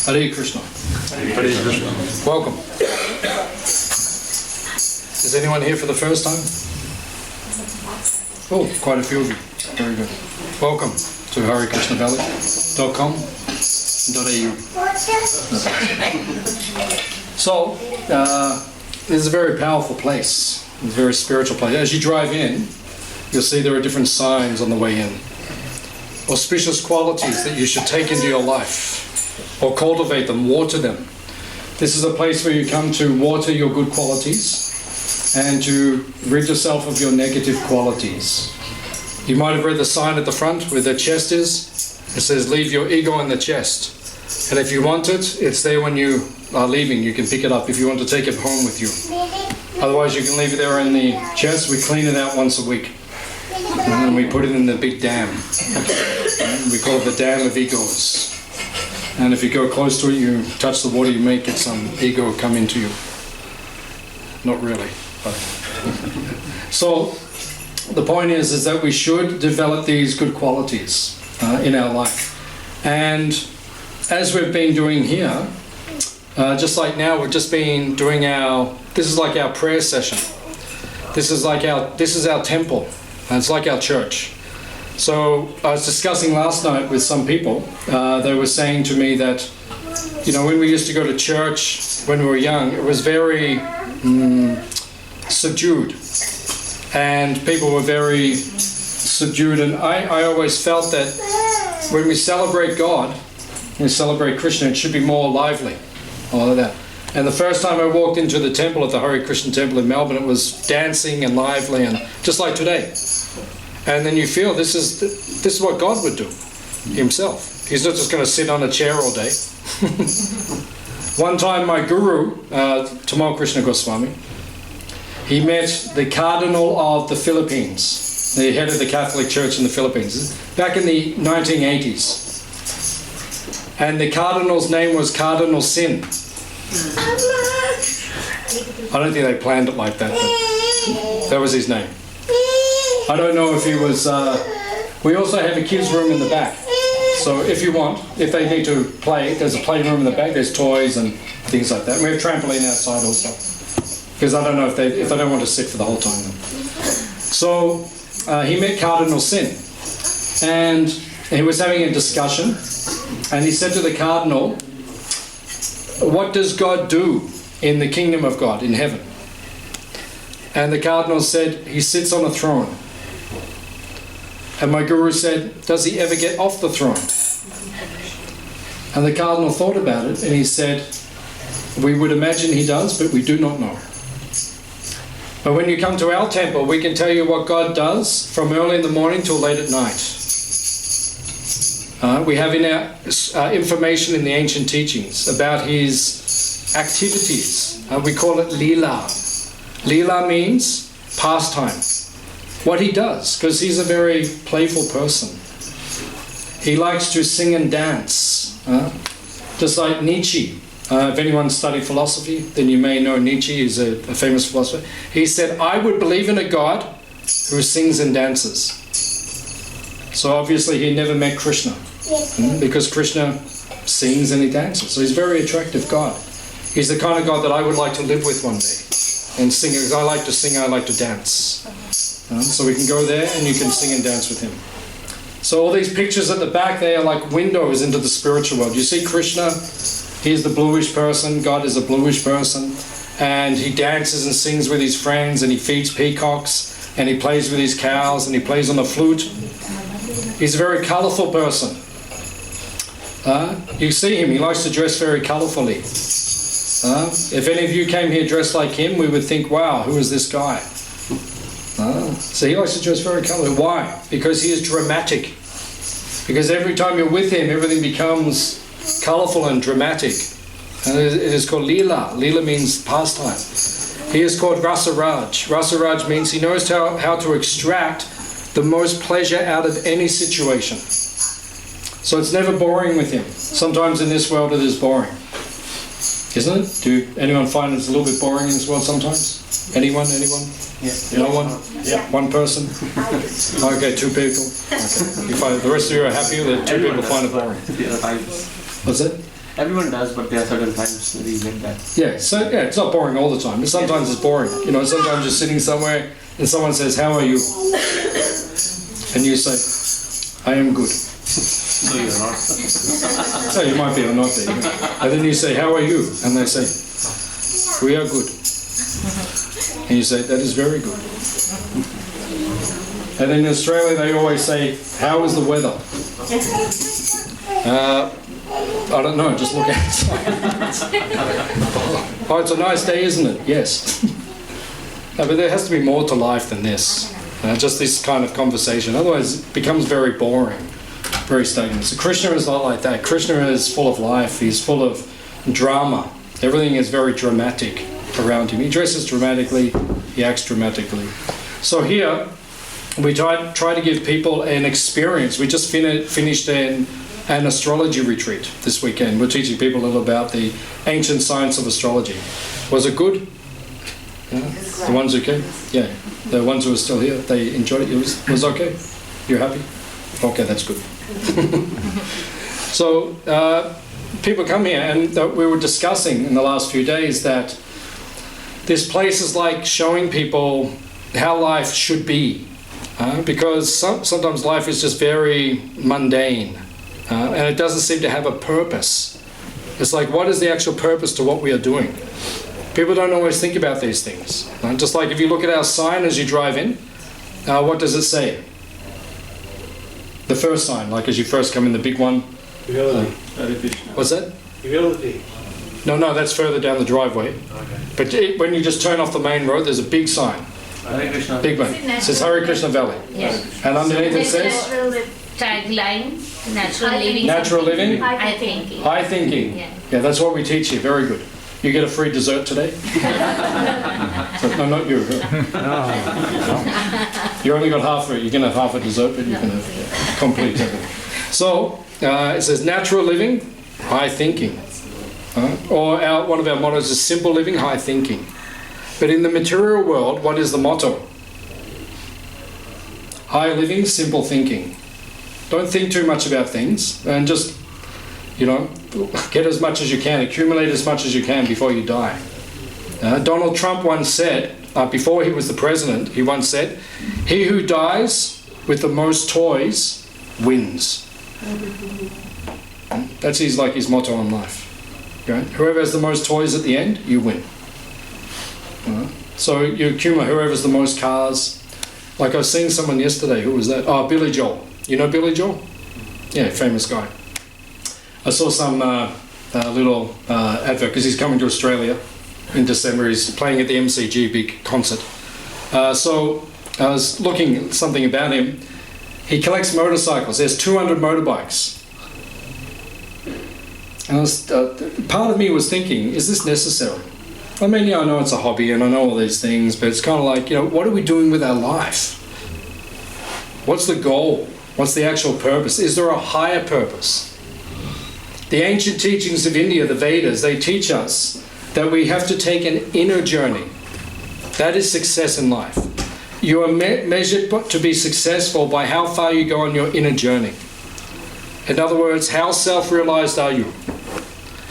Hare Krishna. Hare Krishna. Welcome. Is anyone here for the first time? Oh, quite a few of you. Very good. Welcome to HareKrishnaValley.com.au. So, this is a very powerful place. It's a very spiritual place. As you drive in, you'll see there are different signs on the way in. Auspicious qualities that you should take into your life, or cultivate them, water them. This is a place where you come to water your good qualities and to rid yourself of your negative qualities. You might have read the sign at the front where the chest is. It says, leave your ego in the chest. And if you want it, it's there when you are leaving. You can pick it up if you want to take it home with you. Otherwise, you can leave it there in the chest. We clean it out once a week. And then we put it in the big dam. We call it the dam of egos. And if you go close to it, you touch the water, you may get some ego come into you. Not really. But. So the point is that we should develop these good qualities in our life. And as we've been doing here, just like now, we've just been doing this is like our prayer session. This is our temple. And it's like our church. So I was discussing last night with some people. They were saying to me that, when we used to go to church when we were young, it was very subdued. And people were very subdued. And I always felt that when we celebrate God, we celebrate Krishna, it should be more lively. All of that. And the first time I walked into the temple at the Hare Krishna temple in Melbourne, it was dancing and lively, and just like today. And then you feel this is what God would do himself. He's not just going to sit on a chair all day. One time my guru, Tamal Krishna Goswami, he met the Cardinal of the Philippines, the head of the Catholic Church in the Philippines, back in the 1980s. And the Cardinal's name was Cardinal Sin. I don't think they planned it like that, but that was his name. I don't know if he was... we also have a kids' room in the back. So if they need to play, there's a playroom in the back, there's toys and things like that. We have a trampoline outside also. Because I don't know if they don't want to sit for the whole time. So he met Cardinal Sin. And he was having a discussion. And he said to the Cardinal, what does God do in the kingdom of God, in heaven? And the Cardinal said, he sits on a throne. And my guru said, does he ever get off the throne? And the Cardinal thought about it, and he said, we would imagine he does, but we do not know. But when you come to our temple, we can tell you what God does from early in the morning till late at night. We have in our information in the ancient teachings about his activities. We call it Leela. Leela means pastime. What he does, because he's a very playful person. He likes to sing and dance. Just like Nietzsche. If anyone studied philosophy, then you may know Nietzsche is a famous philosopher. He said, I would believe in a God who sings and dances. So obviously he never met Krishna. Because Krishna sings and he dances. So he's a very attractive God. He's the kind of God that I would like to live with one day. And sing, because I like to sing, I like to dance. So we can go there and you can sing and dance with him. So all these pictures at the back, they are like windows into the spiritual world. You see Krishna, he's the bluish person, God is a bluish person. And he dances and sings with his friends, and he feeds peacocks, and he plays with his cows, and he plays on the flute. He's a very colourful person. You see him, he likes to dress very colourfully. If any of you came here dressed like him, we would think, wow, who is this guy? So he likes to dress very colourful. Why? Because he is dramatic. Because every time you're with him, everything becomes colourful and dramatic. And it is called Leela. Leela means pastime. He is called Rasaraj. Rasaraj means he knows how to extract the most pleasure out of any situation. So it's never boring with him. Sometimes in this world it is boring. Isn't it? Do anyone find it's a little bit boring in this world sometimes? Anyone? Yeah. No one? Yeah. One person? Okay, two people. Okay. The rest of you are happy that two people find it boring. What's it? Everyone does, but there are certain times where you get that. Yeah, so yeah, it's not boring all the time. But sometimes it's boring. You know, sometimes you're sitting somewhere and someone says, "How are you?" And you say, "I am good." So you're not. So you might be or not be. And then you say, "How are you?" And they say, "We are good." And you say, "That is very good." And in Australia they always say, "How is the weather?" I don't know, just look outside. Oh, it's a nice day, isn't it? Yes. No, but there has to be more to life than this. Just this kind of conversation. Otherwise it becomes very boring, very stagnant. So Krishna is not like that. Krishna is full of life. He's full of drama. Everything is very dramatic around him. He dresses dramatically. He acts dramatically. So here, we try to give people an experience. We just finished an astrology retreat this weekend. We're teaching people a little about the ancient science of astrology. Was it good? Yeah. The ones who came? Yeah. The ones who are still here, they enjoyed it? It was okay? You're happy? Okay, that's good. So, people come here, and we were discussing in the last few days that this place is like showing people how life should be. Because sometimes life is just very mundane. And it doesn't seem to have a purpose. It's like, what is the actual purpose to what we are doing? People don't always think about these things. Just like if you look at our sign as you drive in, what does it say? The first sign, like as you first come in, the big one. Hare Krishna. What's that? Humility. No, that's further down the driveway. Okay. But when you just turn off the main road, there's a big sign. Hare Krishna. Big one. It says Hare Krishna Valley. Yes. And underneath it says? Tagline, natural living. Natural living? High thinking. High thinking. Yeah. That's what we teach here. Very good. You get a free dessert today? So, no, not you. You only got half of it. You can have half a dessert, but you can have complete everything. So, it says natural living, high thinking. Or one of our mottos is simple living, high thinking. But in the material world, what is the motto? High living, simple thinking. Don't think too much about things and just, get as much as you can, accumulate as much as you can before you die. Donald Trump once said, before he was the president, he once said, "He who dies with the most toys wins." That's his motto in life. Okay? Whoever has the most toys at the end, you win. So you accumulate whoever's the most cars. Like I was seeing someone yesterday, who was that? Oh, Billy Joel. You know Billy Joel? Yeah, famous guy. I saw some little advert because he's coming to Australia in December. He's playing at the MCG, big concert. So I was looking at something about him. He collects motorcycles. There's 200 motorbikes. And part of me was thinking, is this necessary? I mean, I know it's a hobby and I know all these things, but it's kind of like, what are we doing with our life? What's the goal? What's the actual purpose? Is there a higher purpose? The ancient teachings of India, the Vedas, they teach us that we have to take an inner journey. That is success in life. You are measured to be successful by how far you go on your inner journey. In other words, how self-realized are you?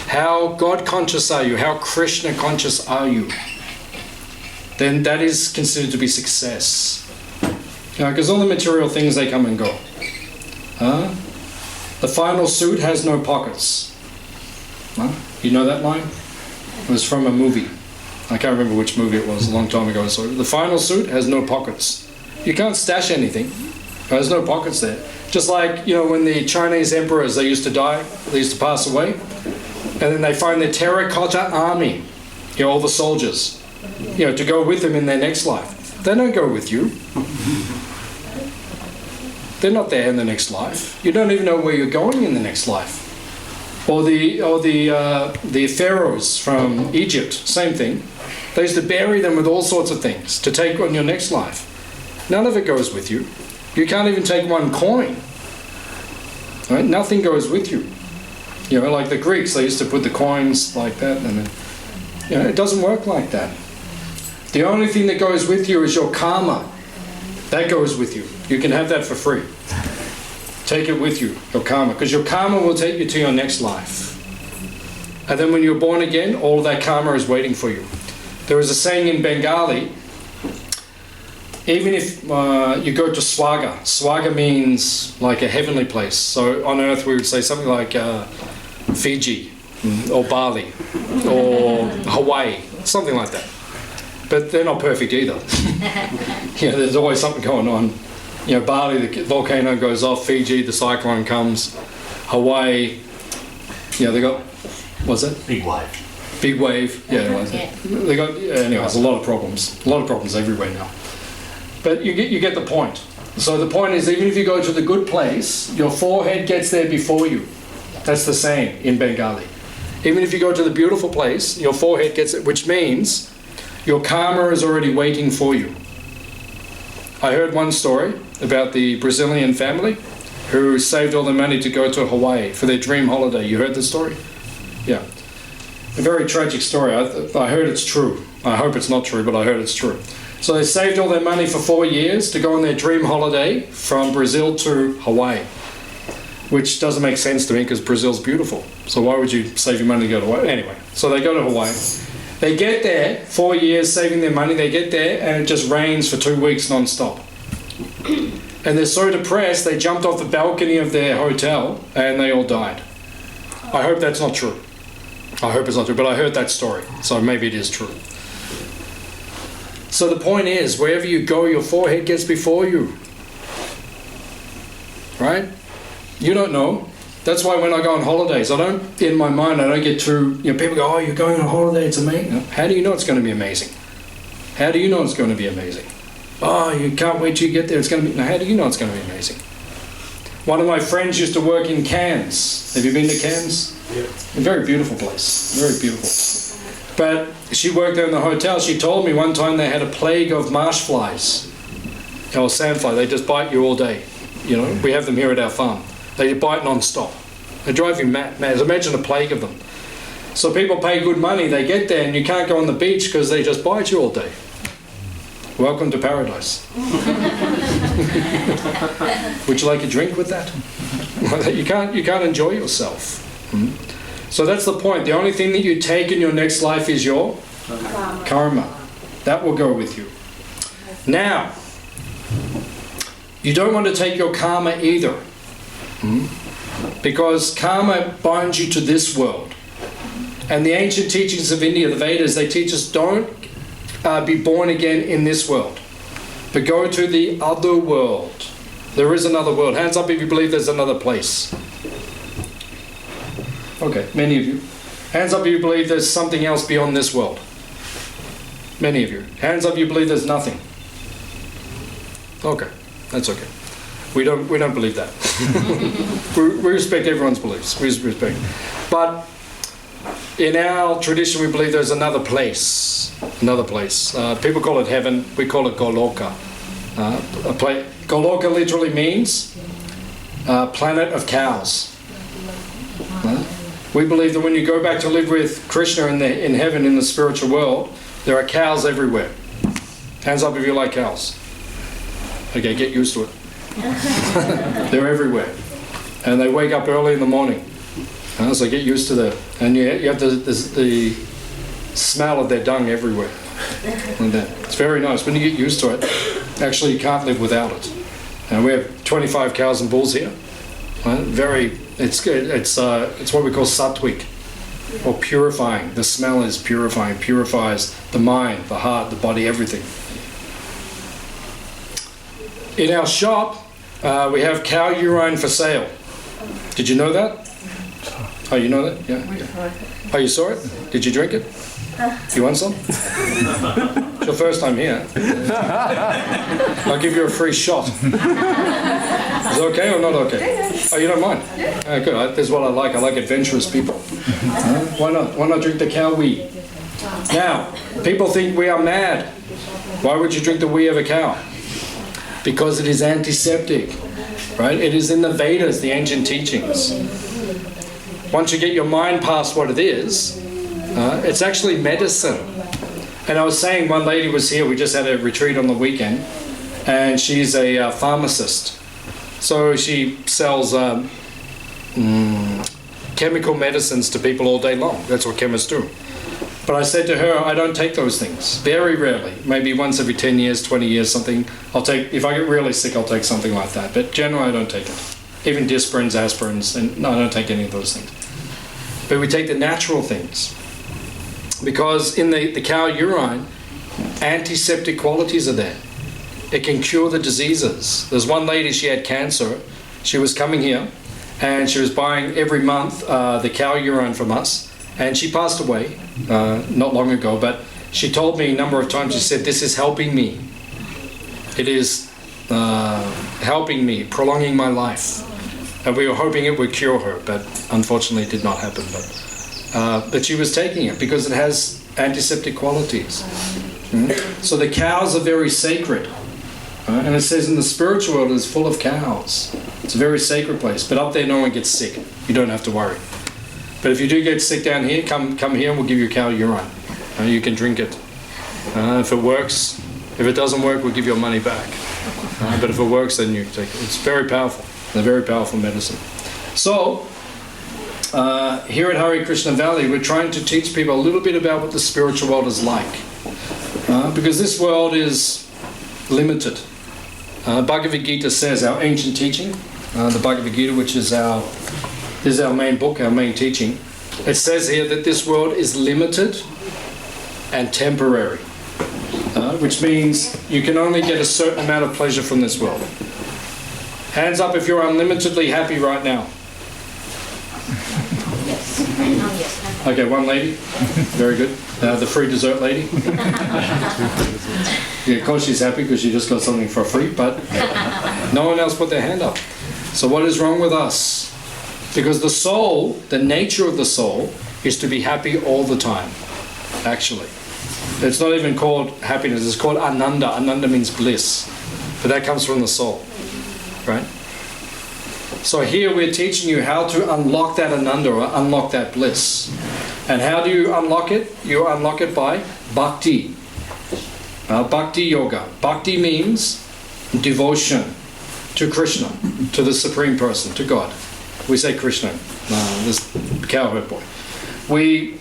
How God-conscious are you? How Krishna-conscious are you? Then that is considered to be success. Because all the material things, they come and go. The final suit has no pockets. You know that line? It was from a movie. I can't remember which movie it was, a long time ago. So the final suit has no pockets. You can't stash anything. There's no pockets there. Just like, when the Chinese emperors, they used to die, they used to pass away, and then they find their terracotta army, all the soldiers, to go with them in their next life. They don't go with you. They're not there in the next life. You don't even know where you're going in the next life. Or the pharaohs from Egypt, same thing. They used to bury them with all sorts of things to take on your next life. None of it goes with you. You can't even take one coin. Right? Nothing goes with you. Like the Greeks, they used to put the coins like that, and it doesn't work like that. The only thing that goes with you is your karma. That goes with you. You can have that for free. Take it with you, your karma, because your karma will take you to your next life. And then when you're born again, all of that karma is waiting for you. There is a saying in Bengali, even if you go to Swaga, Swaga means like a heavenly place. So on earth we would say something like Fiji or Bali or Hawaii, something like that. But they're not perfect either. There's always something going on. Bali, the volcano goes off. Fiji, the cyclone comes. Hawaii, they got, what's that? Big wave. Big wave. Yeah, they got. Anyways, a lot of problems. A lot of problems everywhere now. But you get the point. So the point is, even if you go to the good place, your forehead gets there before you. That's the saying in Bengali. Even if you go to the beautiful place, your forehead gets it, which means your karma is already waiting for you. I heard one story about the Brazilian family who saved all their money to go to Hawaii for their dream holiday. You heard the story? Yeah. A very tragic story. I heard it's true. I hope it's not true, but I heard it's true. So they saved all their money for 4 years to go on their dream holiday from Brazil to Hawaii, which doesn't make sense to me because Brazil's beautiful. So why would you save your money to go to Hawaii? Anyway, so they go to Hawaii. They get there, 4 years saving their money, they get there and it just rains for 2 weeks non-stop. And they're so depressed, they jumped off the balcony of their hotel and they all died. I hope that's not true. I hope it's not true, but I heard that story, so maybe it is true. So the point is, wherever you go, your forehead gets before you. Right? You don't know. That's why when I go on holidays, in my mind, I don't get too, people go, oh, you're going on holiday, it's amazing. How do you know it's going to be amazing? How do you know it's going to be amazing? Oh, you can't wait till you get there, it's going to be, now how do you know it's going to be amazing? One of my friends used to work in Cairns. Have you been to Cairns? Yeah. A very beautiful place, very beautiful. But she worked there in the hotel. She told me one time they had a plague of marsh flies, or sandfly. They just bite you all day. We have them here at our farm. They bite non-stop. They drive you mad. Imagine a plague of them. So people pay good money. They get there and you can't go on the beach because they just bite you all day. Welcome to paradise. Would you like a drink with that? You can't enjoy yourself. So that's the point. The only thing that you take in your next life is your karma. That will go with you. Now, you don't want to take your karma either. Because karma binds you to this world. And the ancient teachings of India, the Vedas, they teach us don't be born again in this world, but go to the other world. There is another world. Hands up if you believe there's another place. Okay, many of you. Hands up if you believe there's something else beyond this world. Many of you. Hands up if you believe there's nothing. Okay, that's okay. We don't believe that. we respect everyone's beliefs. We respect. But in our tradition, we believe there's another place. Another place. People call it heaven. We call it Goloka. Goloka literally means planet of cows. We believe that when you go back to live with Krishna in heaven, in the spiritual world, there are cows everywhere. Hands up if you like cows. Okay, get used to it. They're everywhere. And they wake up early in the morning. So get used to that. And you have the smell of their dung everywhere. And it's very nice. When you get used to it, actually you can't live without it. And we have 25 cows and bulls here. It's good. It's what we call sattvic, or purifying. The smell is purifying, purifies the mind, the heart, the body, everything. In our shop, we have cow urine for sale. Did you know that? Oh, you know that? Yeah. Oh, you saw it? Did you drink it? You want some? It's your first time here. I'll give you a free shot. Is it okay or not okay? Oh, you don't mind? Good. That's what I like. I like adventurous people. Why not? Why not drink the cow wee? Now, people think we are mad. Why would you drink the wee of a cow? Because it is antiseptic, right? It is in the Vedas, the ancient teachings. Once you get your mind past what it is, it's actually medicine. And I was saying, one lady was here, we just had a retreat on the weekend, and she's a pharmacist. So she sells Kesava chemical medicines to people all day long. That's what chemists do. But I said to her, I don't take those things. Very rarely. Maybe once every 10 years, 20 years, something. I'll take, if I get really sick, I'll take something like that. But generally, I don't take it. Even Disperins, aspirins, and no, I don't take any of those things. But we take the natural things. Because in the cow urine, antiseptic qualities are there. It can cure the diseases. There's one lady, she had cancer. She was coming here, and she was buying every month the cow urine from us. And she passed away not long ago, but she told me a number of times, she said, this is helping me. It is helping me, prolonging my life. And we were hoping it would cure her, but unfortunately it did not happen. But she was taking it because it has antiseptic qualities. So the cows are very sacred. And it says in the spiritual world it's full of cows. It's a very sacred place. But up there no one gets sick. You don't have to worry. But if you do get sick down here, come here and we'll give you cow urine. You can drink it. If it works, if it doesn't work, we'll give your money back. But if it works, then you take it. It's very powerful. It's a very powerful medicine. So, here at Hare Krishna Valley, we're trying to teach people a little bit about what the spiritual world is like. Because this world is limited. Bhagavad Gita says, our ancient teaching, the Bhagavad Gita, which is our main book, our main teaching, it says here that this world is limited and temporary, which means you can only get a certain amount of pleasure from this world. Hands up if you're unlimitedly happy right now. Yes. Okay, one lady. Very good. The free dessert lady. Yeah, of course she's happy because she just got something for free, but no one else put their hand up. So what is wrong with us? Because the soul, the nature of the soul, is to be happy all the time, actually. It's not even called happiness, it's called ananda. Ananda means bliss. But that comes from the soul, right? So here we're teaching you how to unlock that ananda, or unlock that bliss. And how do you unlock it? You unlock it by bhakti. Bhakti yoga. Bhakti means devotion to Krishna, to the Supreme Person, to God. We say Krishna, this cowherd boy. We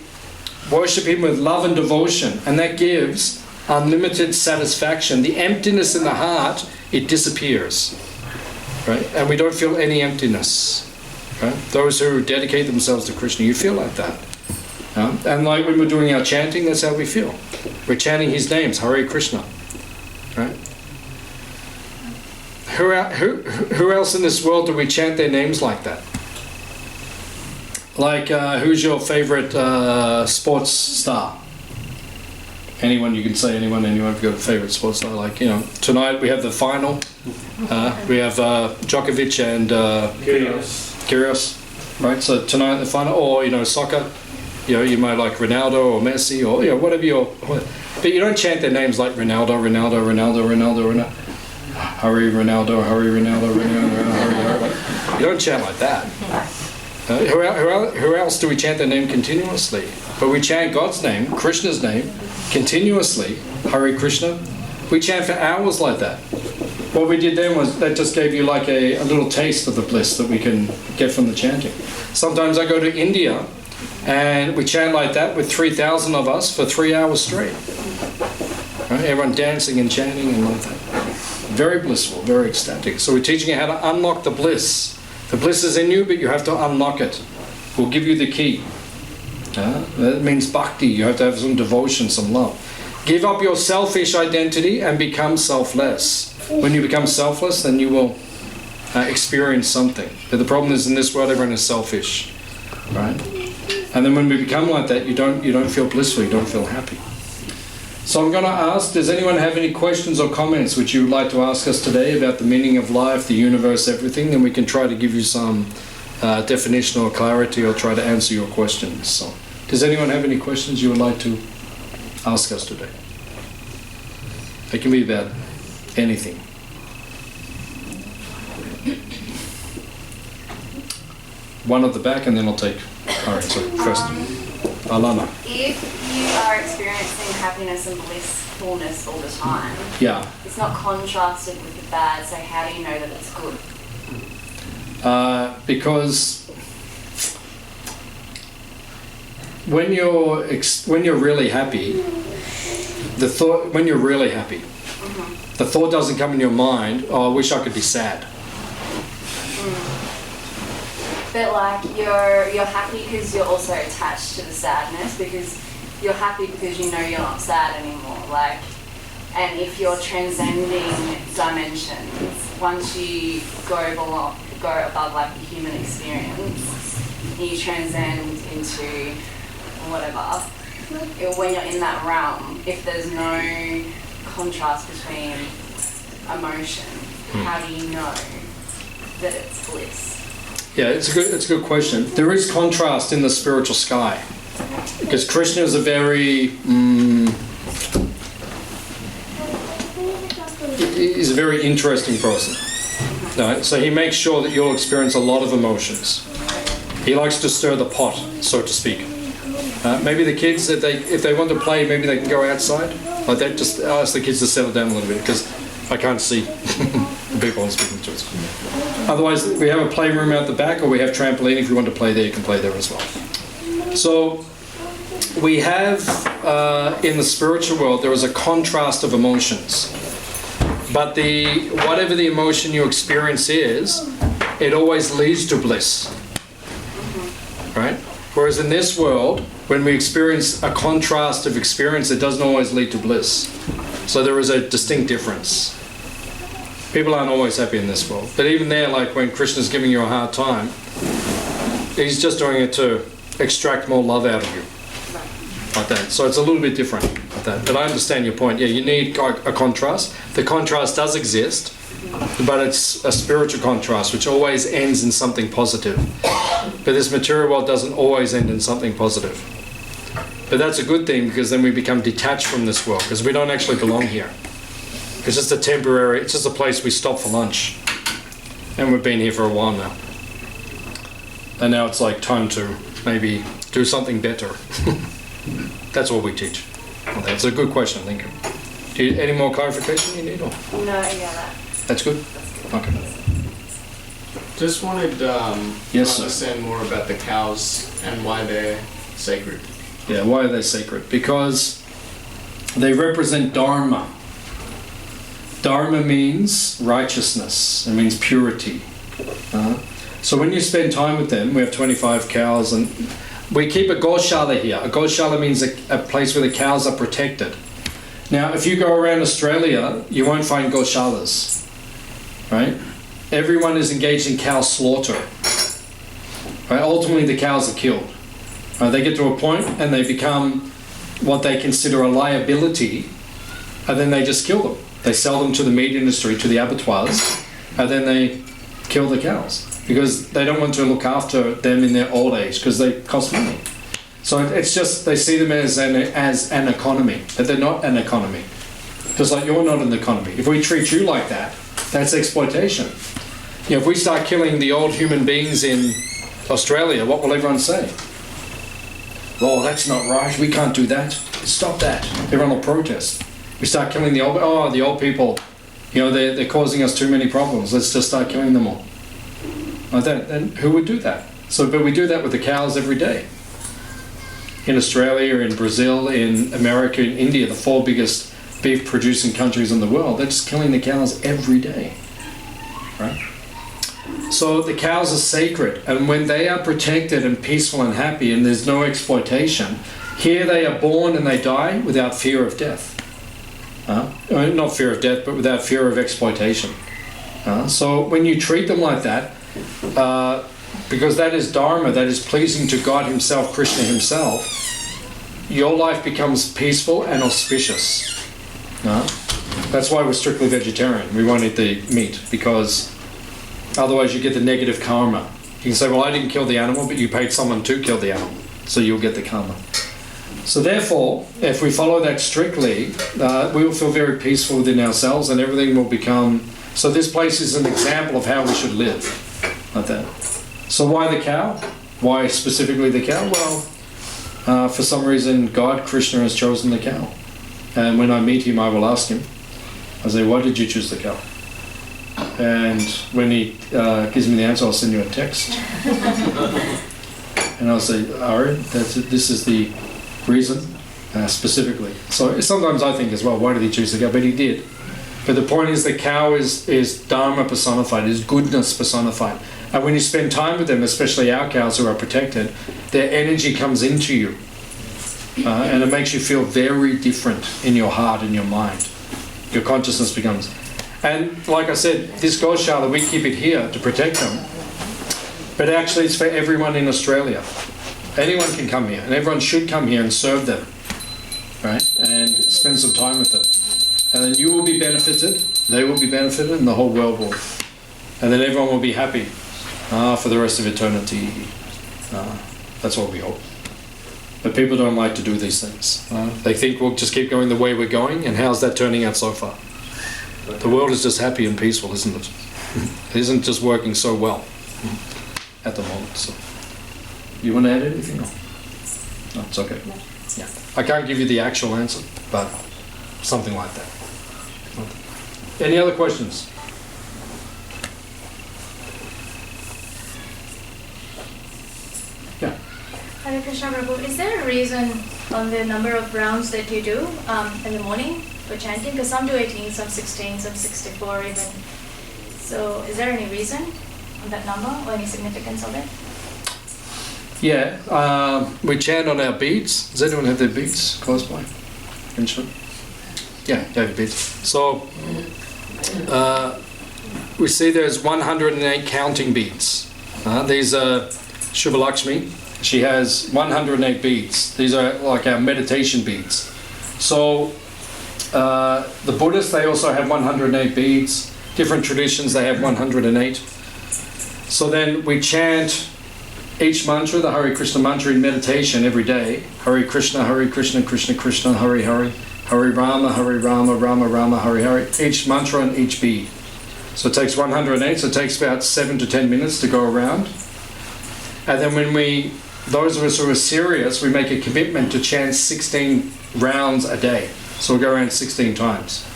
worship him with love and devotion, and that gives unlimited satisfaction. The emptiness in the heart, it disappears, right? And we don't feel any emptiness, right? Those who dedicate themselves to Krishna, you feel like that. And like when we're doing our chanting, that's how we feel. We're chanting his names, Hare Krishna, right? Who else in this world do we chant their names like that? Like, who's your favorite sports star? Anyone, you can say anyone if you've got a favorite sports star. Like, tonight we have the final. We have Djokovic and Kyrgios, right? So tonight the final, or, soccer, you might like Ronaldo or Messi or, whatever but you don't chant their names like Ronaldo. Hurry Ronaldo, hurry Ronaldo, hurry. You don't chant like that. Who else do we chant their name continuously? But we chant God's name, Krishna's name, continuously, Hare Krishna. We chant for hours like that. What we did then was, that just gave you like a little taste of the bliss that we can get from the chanting. Sometimes I go to India and we chant like that with 3,000 of us for 3 hours straight. Right? Everyone dancing and chanting and like that. Very blissful, very ecstatic. So we're teaching you how to unlock the bliss. The bliss is in you, but you have to unlock it. We'll give you the key. That means bhakti. You have to have some devotion, some love. Give up your selfish identity and become selfless. When you become selfless, then you will experience something. But the problem is, in this world, everyone is selfish, right? And then when we become like that, you don't feel blissful. You don't feel happy. So I'm going to ask, does anyone have any questions or comments which you would like to ask us today about the meaning of life, the universe, everything? Then we can try to give you some definition or clarity, or try to answer your questions. So, does anyone have any questions you would like to ask us today? It can be about anything. One at the back, and then I'll take. All right, so first, Alana. If you are experiencing happiness and blissfulness all the time, yeah, it's not contrasted with the bad, so how do you know that it's good? Because when you're really happy, when you're really happy, the thought doesn't come in your mind, oh, I wish I could be sad. But like you're happy because you're also attached to the sadness, because you're happy because you know you're not sad anymore. Like, and if you're transcending dimensions, once you go above like the human experience, you transcend into whatever. When you're in that realm, if there's no contrast between emotion, how do you know that it's bliss? Yeah, it's a good question. There is contrast in the spiritual sky, because Krishna is a very he's a very interesting person. Right? So he makes sure that you'll experience a lot of emotions. He likes to stir the pot, so to speak. Maybe the kids, if they want to play, maybe they can go outside. Like that, just ask the kids to settle down a little bit, because I can't see the people I'm speaking to. Otherwise, we have a playroom out the back, or we have trampoline. If you want to play there, you can play there as well. So we have, in the spiritual world, there is a contrast of emotions. But whatever the emotion you experience is, it always leads to bliss. Right? Whereas in this world, when we experience a contrast of experience, it doesn't always lead to bliss. So there is a distinct difference. People aren't always happy in this world. But even there, like when Krishna's giving you a hard time, he's just doing it to extract more love out of you. Like that. So it's a little bit different like that. But I understand your point. Yeah, you need a contrast. The contrast does exist, but it's a spiritual contrast, which always ends in something positive. But this material world doesn't always end in something positive. But that's a good thing, because then we become detached from this world, because we don't actually belong here. It's just it's just a place we stop for lunch. And we've been here for a while now. And now it's like time to maybe do something better. That's what we teach. That's a good question, thank you. Any more clarification you need? Or? No, yeah, That's good? Okay. Just wanted Yes, to sir. understand more about the cows and why they're sacred. Yeah, why are they sacred? Because they represent Dharma. Dharma means righteousness. It means purity. So when you spend time with them, we have 25 cows, and we keep a Goshala here. A Goshala means a place where the cows are protected. Now, if you go around Australia, you won't find Goshalas, right? Everyone is engaged in cow slaughter. Right? Ultimately, the cows are killed. They get to a point and they become what they consider a liability, and then they just kill them. They sell them to the meat industry, to the abattoirs, and then they kill the cows because they don't want to look after them in their old age, because they cost money. So it's just, they see them as an economy, but they're not an economy. Just like you're not an economy. If we treat you like that, that's exploitation. You know, if we start killing the old human beings in Australia, what will everyone say? Oh, that's not right. We can't do that. Stop that. Everyone will protest. We start killing the old people. You know, they're causing us too many problems. Let's just start killing them all. Like that. And who would do that? But we do that with the cows every day. In Australia, in Brazil, in America, in India, the 4 biggest beef producing countries in the world, they're just killing the cows every day. Right? So the cows are sacred, and when they are protected and peaceful and happy and there's no exploitation, here they are born and they die without fear of death. Not fear of death, but without fear of exploitation. So when you treat them like that, because that is Dharma, that is pleasing to God Himself, Krishna Himself, your life becomes peaceful and auspicious. That's why we're strictly vegetarian. We won't eat the meat, because otherwise you get the negative karma. You can say, well, I didn't kill the animal, but you paid someone to kill the animal, so you'll get the karma. So therefore, if we follow that strictly, we will feel very peaceful within ourselves, and everything will become... So this place is an example of how we should live, like that. So why the cow? Why specifically the cow? Well, for some reason, God, Krishna, has chosen the cow. And when I meet him, I will ask him, I say, why did you choose the cow? And when he gives me the answer, I'll send you a text. And I'll say, Ari, this is the reason specifically. So sometimes I think as well, why did he choose the cow? But he did. But the point is the cow is Dharma personified, is goodness personified. And when you spend time with them, especially our cows who are protected, their energy comes into you. And it makes you feel very different in your heart and your mind. Your consciousness becomes... And like I said, this Goshala, we keep it here to protect them. But actually it's for everyone in Australia. Anyone can come here, and everyone should come here and serve them. Right? And spend some time with them. And then you will be benefited, they will be benefited, and the whole world will. And then everyone will be happy for the rest of eternity. That's what we hope. But people don't like to do these things. They think we'll just keep going the way we're going, and how's that turning out so far? The world is just happy and peaceful, isn't it? It isn't just working so well at the moment. So, you want to add anything? No, it's okay. Yeah, I can't give you the actual answer, but something like that. Any other questions? Yeah. Hare Krishna Prabhu, is there a reason on the number of rounds that you do in the morning for chanting? Because some do 18, some 16, some 64 even. So is there any reason on that number or any significance of it? Yeah, we chant on our beads. Does anyone have their beads close by? Yeah, they have beads. So we see there's 108 counting beads. These are Shubha Lakshmi. She has 108 beads. These are like our meditation beads. So the Buddhists, they also have 108 beads. Different traditions, they have 108. So then we chant each mantra, the Hare Krishna mantra in meditation every day. Hare Krishna, Krishna Krishna, Hare Hare. Hare Rama, Rama Rama, Hare Hare. Each mantra and each bead. So it takes 108, so it takes about 7 to 10 minutes to go around. And then when those of us who are serious, we make a commitment to chant 16 rounds a day. So we'll go around 16 times.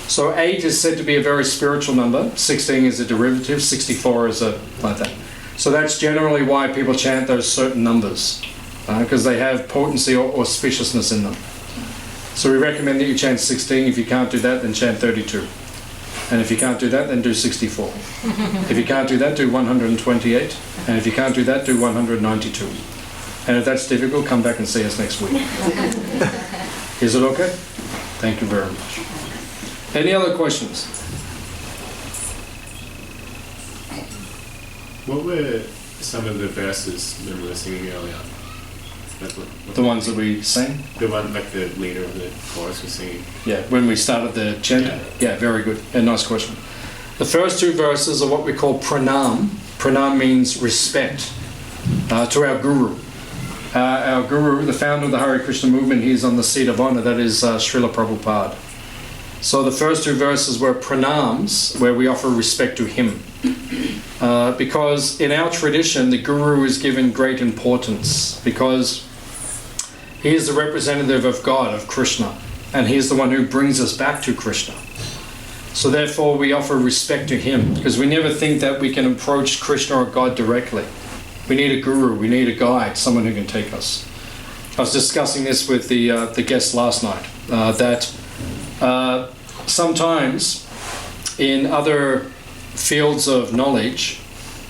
So 8 is said to be a very spiritual number. 16 is a derivative. 64 is like that. So that's generally why people chant those certain numbers, because they have potency or auspiciousness in them. So we recommend that you chant 16. If you can't do that, then chant 32. And if you can't do that, then do 64. If you can't do that, do 128. And if you can't do that, do 192. And if that's difficult, come back and see us next week. Is it okay? Thank you very much. Any other questions? What were some of the verses when we were singing earlier? Like what The ones that we sang? The one, like the leader of the chorus was singing. Yeah, when we started the chant? Yeah, very good. A nice question. The first 2 verses are what we call pranam. Pranam means respect to our guru. Our guru, the founder of the Hare Krishna movement, he's on the seat of honor. That is Srila Prabhupada. So the first 2 verses were pranams, where we offer respect to him. Because in our tradition, the guru is given great importance, because he is the representative of God, of Krishna, and he is the one who brings us back to Krishna. So therefore we offer respect to him, because we never think that we can approach Krishna or God directly. We need a guru, we need a guide, someone who can take us. I was discussing this with the guests last night, that sometimes in other fields of knowledge,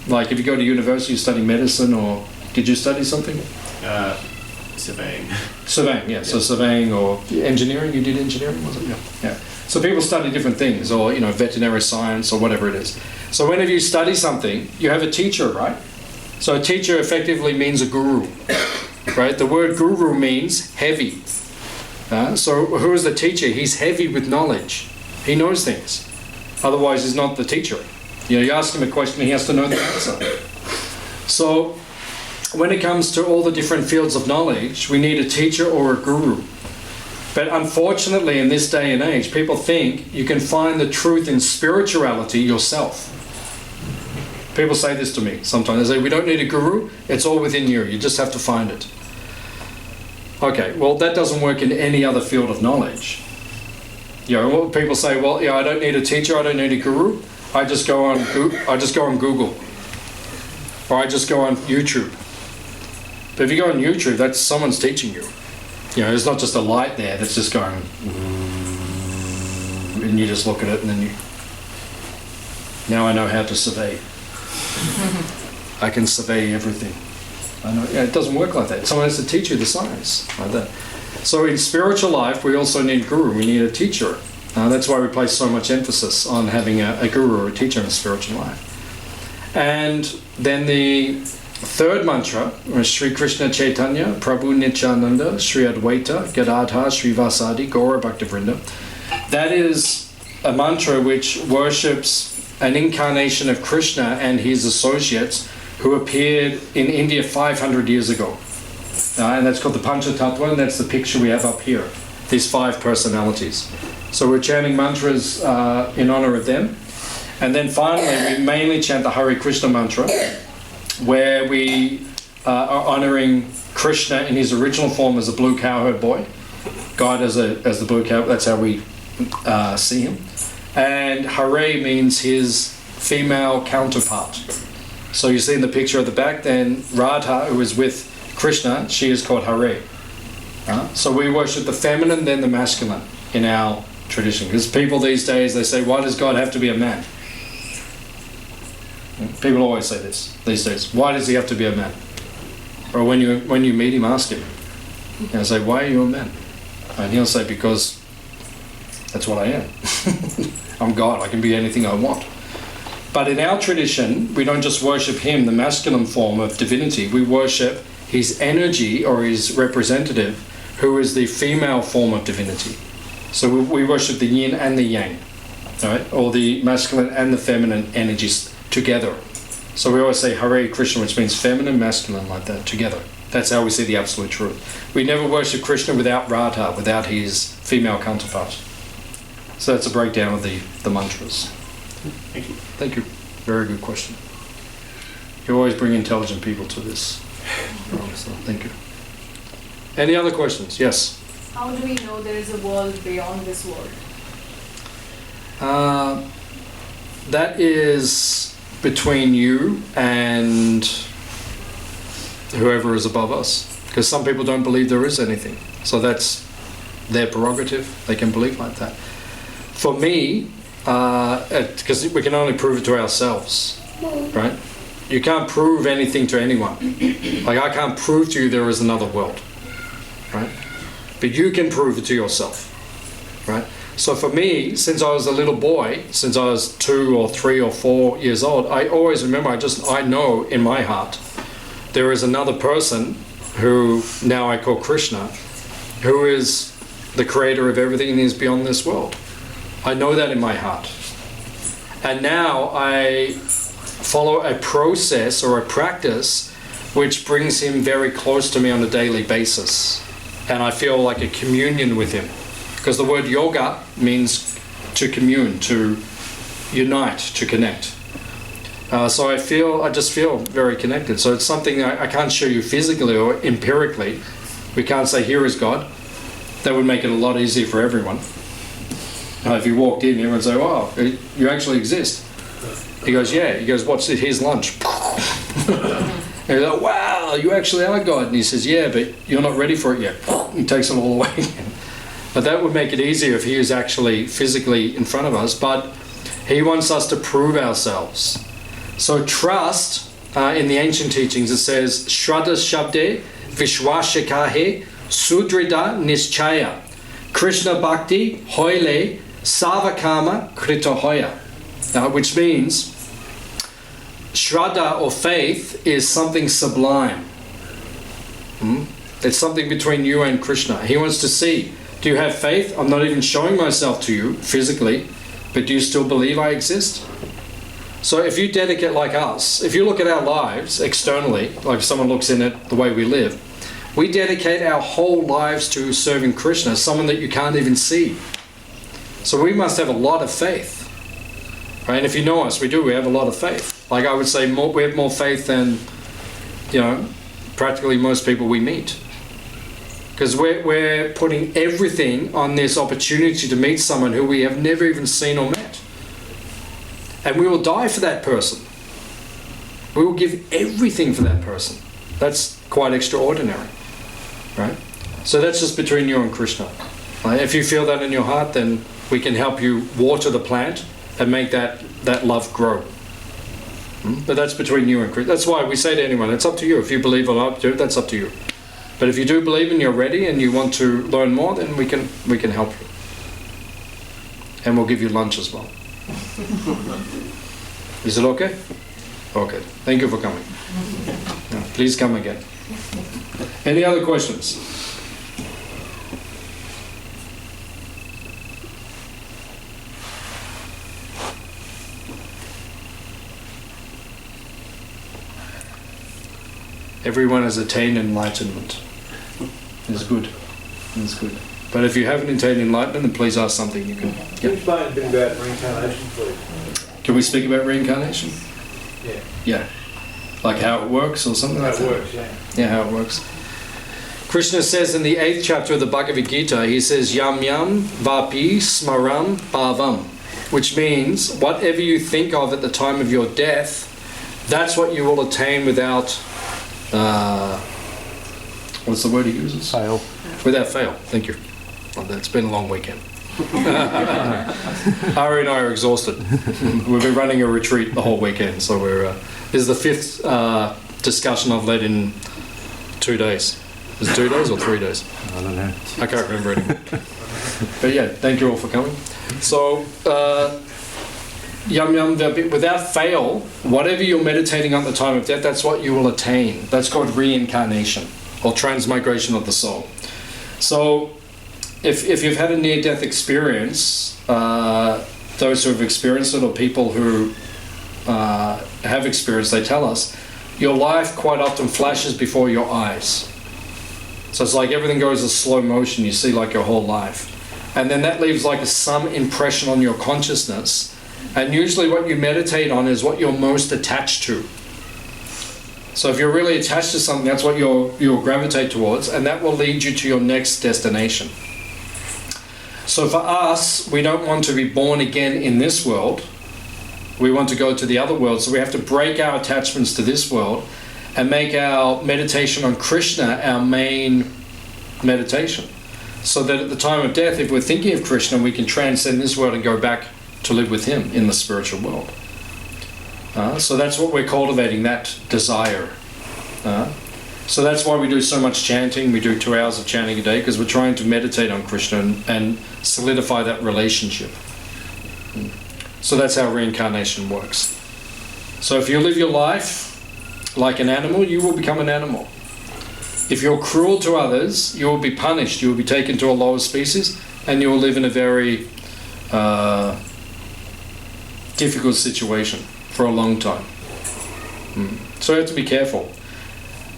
like if you go to university, you study medicine, or did you study something? Surveying. Surveying, yeah. So surveying or engineering, you did engineering, was it? Yeah. Yeah. So people study different things, or veterinary science or whatever it is. So whenever you study something, you have a teacher, right? So a teacher effectively means a guru, right? The word guru means heavy. So who is the teacher? He's heavy with knowledge. He knows things. Otherwise, he's not the teacher. You ask him a question, he has to know the answer. So when it comes to all the different fields of knowledge, we need a teacher or a guru. But unfortunately, in this day and age, people think you can find the truth in spirituality yourself. People say this to me sometimes. They say, we don't need a guru, it's all within you. You just have to find it. Okay, well, that doesn't work in any other field of knowledge. People say, well, I don't need a teacher, I don't need a guru. I just go on Google, or I just go on YouTube. But if you go on YouTube, that's someone's teaching you. You know, there's not just a light there that's just going, and you just look at it and then you, now I know how to survey. I can survey everything. I know, yeah, it doesn't work like that. Someone has to teach you the science like that. So in spiritual life, we also need guru. We need a teacher. That's why we place so much emphasis on having a guru or a teacher in spiritual life. And then the third mantra, Sri Krishna Chaitanya, Prabhu Nityananda, Sri Advaita, Gadadhar, Sri Vasadi, Gaura Bhaktivedanta. That is a mantra which worships an incarnation of Krishna and his associates who appeared in India 500 years ago. And that's called the Panchatattva, and that's the picture we have up here, these 5 personalities. So we're chanting mantras in honor of them. And then finally, we mainly chant the Hare Krishna mantra, where we are honoring Krishna in his original form as a blue cowherd boy, God as the blue cow. That's how we see him. And Hare means his female counterpart. So you see in the picture at the back, then Radha, who is with Krishna, she is called Hare. So we worship the feminine, then the masculine in our tradition. Because people these days, they say, why does God have to be a man? People always say this these days. Why does he have to be a man? Or when you meet him, ask him. And say, why are you a man? And he'll say, because that's what I am. I'm God. I can be anything I want. But in our tradition, we don't just worship him, the masculine form of divinity. We worship his energy or his representative, who is the female form of divinity. So we worship the yin and the yang, right? Or the masculine and the feminine energies together. So we always say Hare Krishna, which means feminine, masculine, like that, together. That's how we see the absolute truth. We never worship Krishna without Radha, without his female counterpart. So that's a breakdown of the mantras. Thank you. Thank you. Very good question. You always bring intelligent people to this. So thank you. Any other questions? Yes? How do we know there is a world beyond this world? That is between you and whoever is above us. Because some people don't believe there is anything. So that's their prerogative. They can believe like that. For me, because we can only prove it to ourselves, right? You can't prove anything to anyone. Like I can't prove to you there is another world, right? But you can prove it to yourself, right? So for me, since I was a little boy, since I was 2 or 3 or 4 years old, I always remember, I know in my heart, there is another person who now I call Krishna, who is the creator of everything and is beyond this world. I know that in my heart. And now I follow a process or a practice which brings him very close to me on a daily basis. And I feel like a communion with him. Because the word yoga means to commune, to unite, to connect. So I just feel very connected. So it's something I can't show you physically or empirically. We can't say, here is God. That would make it a lot easier for everyone. If you walked in, everyone would say, wow, you actually exist. He goes, yeah. He goes, what's it? Here's lunch. And he's like, wow, you actually are God. And he says, yeah, but you're not ready for it yet. He takes it all away. But that would make it easier if he is actually physically in front of us. But he wants us to prove ourselves. So trust, in the ancient teachings, it says, Shraddha Shabde Vishwashikahe Sudrida Nischaya Krishna Bhakti Hoile Savakama Kritohoya. Which means Shraddha or faith is something sublime. It's something between you and Krishna. He wants to see, do you have faith? I'm not even showing myself to you physically, but do you still believe I exist? So if you dedicate like us, if you look at our lives externally, like if someone looks in at the way we live, we dedicate our whole lives to serving Krishna, someone that you can't even see. So we must have a lot of faith. Right? And if you know us, we have a lot of faith. Like I would say, we have more faith than, practically most people we meet. Because we're putting everything on this opportunity to meet someone who we have never even seen or met. And we will die for that person. We will give everything for that person. That's quite extraordinary, right? So that's just between you and Krishna. Right? If you feel that in your heart, then we can help you water the plant and make that love grow. But that's between you and Krishna. That's why we say to anyone, it's up to you. If you believe or not, that's up to you. But if you do believe and you're ready and you want to learn more, then we can help you. And we'll give you lunch as well. Is it okay? Okay. Thank you for coming. Yeah, please come again. Any other questions? Everyone has attained enlightenment. It's good. It's good. But if you haven't attained enlightenment, then please ask something you can. Can you explain a bit about reincarnation, please? Can we speak about reincarnation? Yeah. Yeah. Like how it works or something How like it that? works, yeah. Yeah, how it works. Krishna says in the 8th chapter of the Bhagavad Gita, he says, Yam yam vapi smaram bhavam, which means whatever you think of at the time of your death, that's what you will attain without, what's the word he uses? Fail. Without fail. Thank you. Well, it's been a long weekend. Ari and I are exhausted. We've been running a retreat the whole weekend, so this is the 5th discussion I've led in 2 days. Is it 2 days or 3 days? I don't know. I can't remember anymore. But yeah, thank you all for coming. So, yum yum, without fail, whatever you're meditating at the time of death, that's what you will attain. That's called reincarnation or transmigration of the soul. So, if you've had a near-death experience, those who have experienced it or people who have experienced, they tell us, your life quite often flashes before your eyes. So it's like everything goes in slow motion, you see like your whole life. And then that leaves like some impression on your consciousness. And usually what you meditate on is what you're most attached to. So if you're really attached to something, that's what you'll gravitate towards, and that will lead you to your next destination. So for us, we don't want to be born again in this world. We want to go to the other world. So we have to break our attachments to this world and make our meditation on Krishna our main meditation. So that at the time of death, if we're thinking of Krishna, we can transcend this world and go back to live with him in the spiritual world. So that's what we're cultivating, that desire. So that's why we do so much chanting. We do 2 hours of chanting a day, because we're trying to meditate on Krishna and solidify that relationship. So that's how reincarnation works. So if you live your life like an animal, you will become an animal. If you're cruel to others, you will be punished. You will be taken to a lower species, and you will live in a very difficult situation for a long time. So you have to be careful.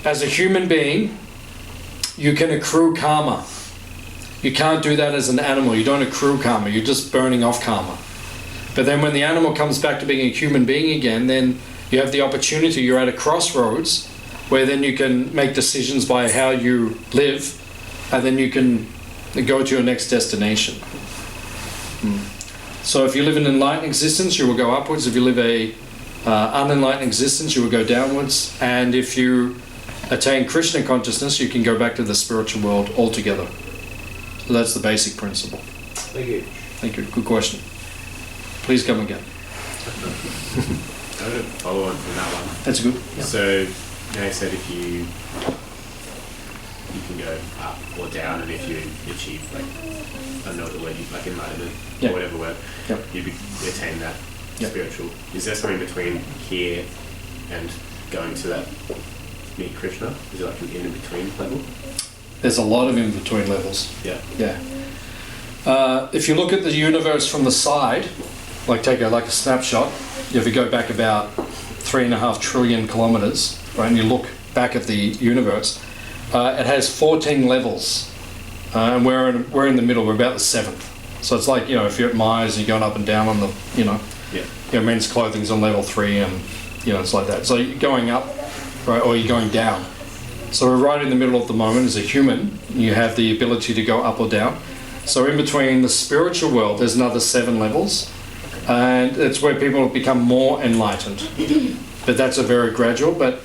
As a human being, you can accrue karma. You can't do that as an animal. You don't accrue karma. You're just burning off karma. But then when the animal comes back to being a human being again, then you have the opportunity. You're at a crossroads where then you can make decisions by how you live, and then you can go to your next destination. So if you live an enlightened existence, you will go upwards. If you live a unenlightened existence, you will go downwards. And if you attain Krishna consciousness, you can go back to the spiritual world altogether. So that's the basic principle. Thank you. Thank you. Good question. Please come again. I would follow on from that one. That's good. Yeah. So, now you said if you can go up or down, and if you achieve, like, I don't know what the word, like enlightenment, Yeah. or whatever word, Yeah. you attain that Yeah. spiritual. Is there something between here and going to that meet Krishna? Is it like an in-between level? There's a lot of in-between levels. Yeah. Yeah. If you look at the universe from the side, like take a snapshot, if you go back about 3.5 trillion kilometers, right, and you look back at the universe, it has 14 levels, and we're in the middle. We're about the 7th. So it's like, if you're at Mars and you're going up and down on the, men's clothing's on level 3, and it's like that. So you're going up, right, or you're going down. So we're right in the middle at the moment. As a human, you have the ability to go up or down. So in between the spiritual world, there's another 7 levels, and it's where people become more enlightened. But that's a very gradual. But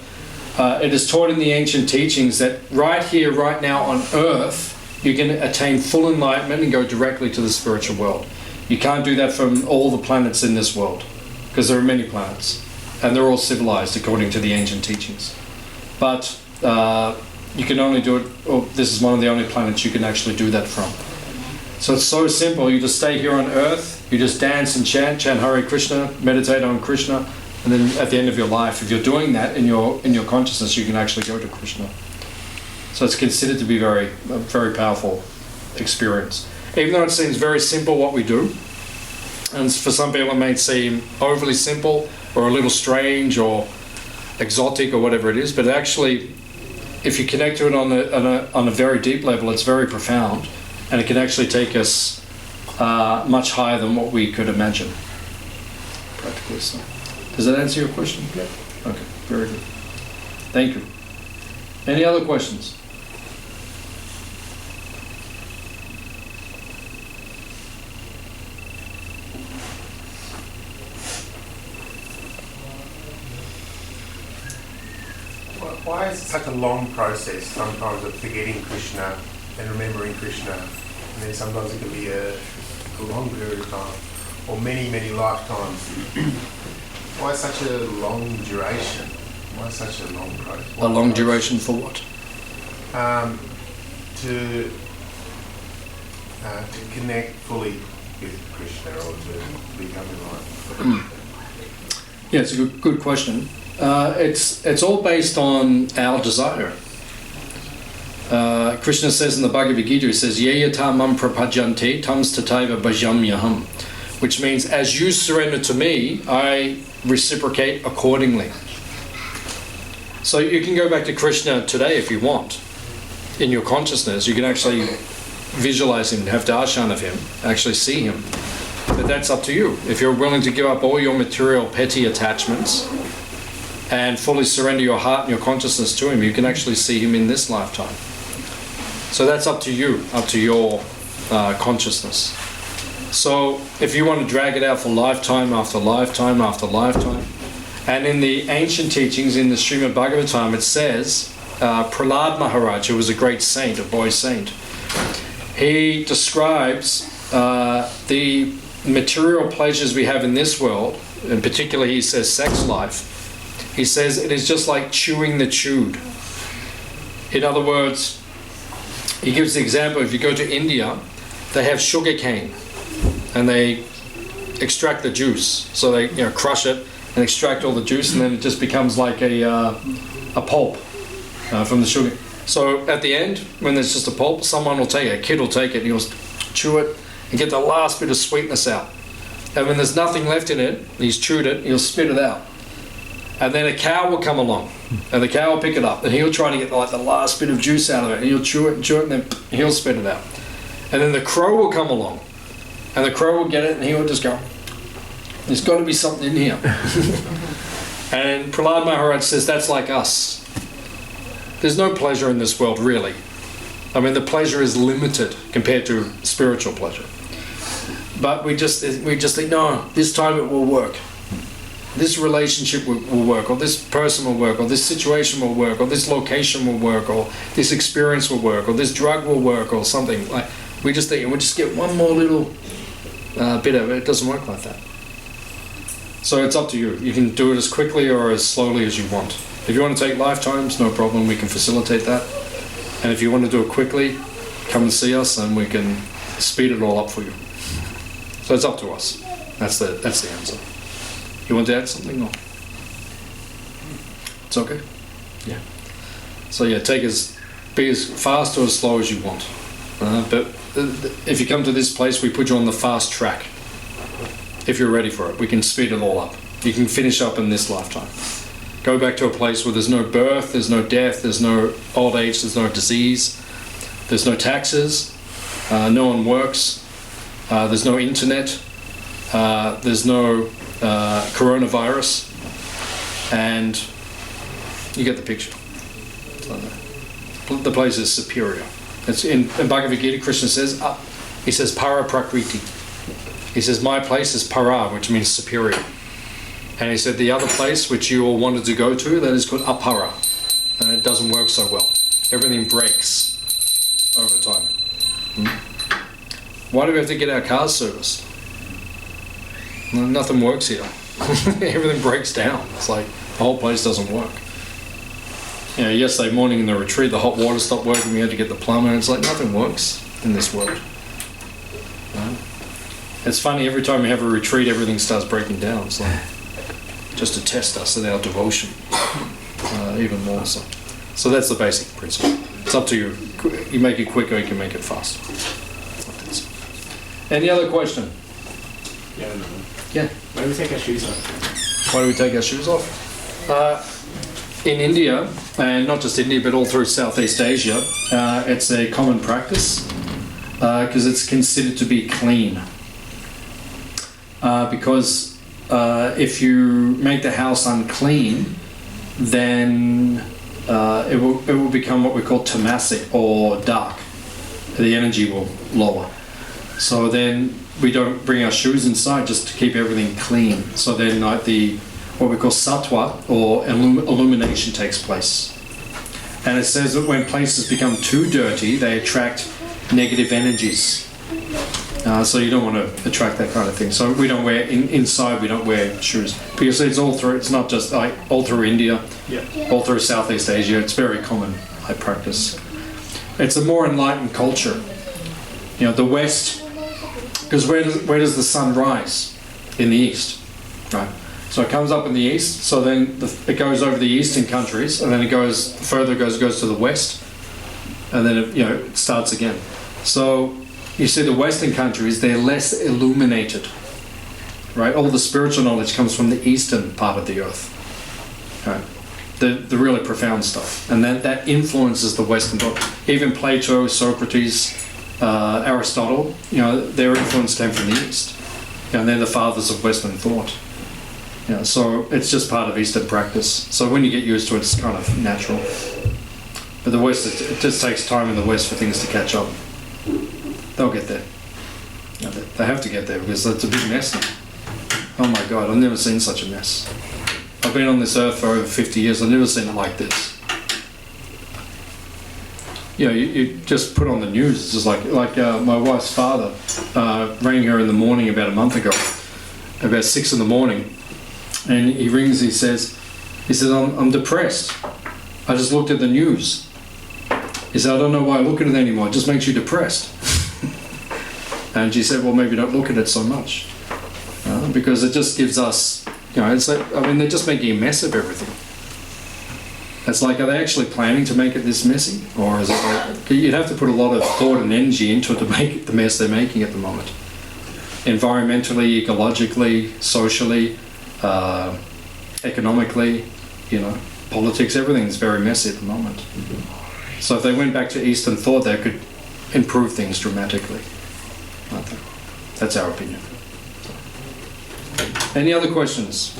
it is taught in the ancient teachings that right here, right now on earth, you can attain full enlightenment and go directly to the spiritual world. You can't do that from all the planets in this world, because there are many planets, and they're all civilized according to the ancient teachings. But you can only do it, or this is one of the only planets you can actually do that from. So it's so simple. You just stay here on earth, you just dance and chant Hare Krishna, meditate on Krishna, and then at the end of your life, if you're doing that in your consciousness, you can actually go to Krishna. So it's considered to be a very powerful experience. Even though it seems very simple what we do, and for some people it may seem overly simple or a little strange or exotic or whatever it is, but actually, if you connect to it on a very deep level, it's very profound, and it can actually take us much higher than what we could imagine. Practically so. Does that answer your question? Yeah. Okay, very good. Thank you. Any other questions? Why is it such a long process sometimes of forgetting Krishna and remembering Krishna? And then sometimes it can be a long period of time, or many, many lifetimes. Why such a long duration? Why such a long process? A long duration for what? To connect fully with Krishna, or to become enlightened. Yeah, it's a good question. It's all based on our desire. Krishna says in the Bhagavad Gita, he says, Yeyata mam prapajante tams tataiva bhajamyaham, which means as you surrender to me, I reciprocate accordingly. So you can go back to Krishna today if you want. In your consciousness, you can actually visualize him, have darshan of him, actually see him. But that's up to you. If you're willing to give up all your material petty attachments and fully surrender your heart and your consciousness to him, you can actually see him in this lifetime. So that's up to you, up to your consciousness. So if you want to drag it out for lifetime after lifetime after lifetime, and in the ancient teachings, in the Srimad Bhagavatam, it says, Prahlad Maharaj, who was a great saint, a boy saint, he describes the material pleasures we have in this world, and particularly he says sex life. He says it is just like chewing the chewed. In other words, he gives the example, if you go to India, they have sugar cane and they extract the juice. So they crush it and extract all the juice, and then it just becomes like a pulp from the sugar. So at the end, when there's just a pulp, someone will take it, a kid will take it and he'll chew it and get the last bit of sweetness out. And when there's nothing left in it, he's chewed it, he'll spit it out. And then a cow will come along, and the cow will pick it up, and he'll try to get like the last bit of juice out of it, and he'll chew it, and then he'll spit it out. And then the crow will come along, and the crow will get it, and he'll just go, there's got to be something in here. And Prahlad Maharaj says that's like us. There's no pleasure in this world, really. I mean, the pleasure is limited compared to spiritual pleasure. But we just think, no, this time it will work. This relationship will work, or this person will work, or this situation will work, or this location will work, or this experience will work, or this drug will work, or something. Like we just think, and we'll just get one more little bit of it. It doesn't work like that. So it's up to you. You can do it as quickly or as slowly as you want. If you want to take lifetimes, no problem. We can facilitate that. And if you want to do it quickly, come and see us, and we can speed it all up for you. So it's up to us. That's the answer. You want to add something? Or? It's okay? Yeah. So yeah, be as fast or as slow as you want. But if you come to this place, we put you on the fast track. If you're ready for it, we can speed it all up. You can finish up in this lifetime. Go back to a place where there's no birth, there's no death, there's no old age, there's no disease, there's no taxes, no one works, there's no internet, there's no coronavirus, and you get the picture. The place is superior. It's in Bhagavad Gita, Krishna says, he says para prakriti. He says my place is para, which means superior. And he said the other place which you all wanted to go to, that is called apara. and it doesn't work so well. Everything breaks over time. Why do we have to get our cars serviced? Well, nothing works here. Everything breaks down. It's like the whole place doesn't work. Yesterday morning in the retreat, the hot water stopped working. We had to get the plumber. It's like nothing works in this world. It's funny, every time we have a retreat, everything starts breaking down. It's like just to test us in our devotion, even more so. So that's the basic principle. It's up to you. You make it quick or you can make it fast. Any other question? Yeah, another one. Yeah. Why do we take our shoes off? Why do we take our shoes off? In India, and not just India, but all through Southeast Asia, it's a common practice because it's considered to be clean. Because if you make the house unclean, then it will become what we call tamasic or dark. The energy will lower. So then we don't bring our shoes inside just to keep everything clean. So then like what we call sattva or illumination takes place. And it says that when places become too dirty, they attract negative energies. So you don't want to attract that kind of thing. So we don't wear inside. We don't wear shoes because it's all through. It's not just like all through India, all through Southeast Asia. It's very common practice. It's a more enlightened culture. The West, because where does the sun rise? In the east, right? So it comes up in the east. So then it goes over the eastern countries, and then it goes further. Goes to the west, and then it starts again. So you see the Western countries, they're less illuminated, right? All the spiritual knowledge comes from the eastern part of the earth, right? The really profound stuff. And that influences the Western thought. Even Plato, Socrates, Aristotle, their influence came from the east. And they're the fathers of Western thought. So it's just part of Eastern practice. So when you get used to it, it's kind of natural. But the West, it just takes time in the West for things to catch up. They'll get there. They have to get there because it's a big mess now. Oh my God, I've never seen such a mess. I've been on this earth for over 50 years. I've never seen it like this. You just put on the news. It's just like my wife's father rang her in the morning about a month ago, about 6 in the morning, and he rings. He says, I'm depressed. I just looked at the news. He said, I don't know why I look at it anymore. It just makes you depressed. And she said, well, maybe don't look at it so much. Because it just gives us, it's like, they're just making a mess of everything. It's like, are they actually planning to make it this messy? Or is it like, you'd have to put a lot of thought and energy into it to make it the mess they're making at the moment. Environmentally, ecologically, socially, economically, politics, everything's very messy at the moment. So if they went back to Eastern thought, they could improve things dramatically. That's our opinion. Any other questions?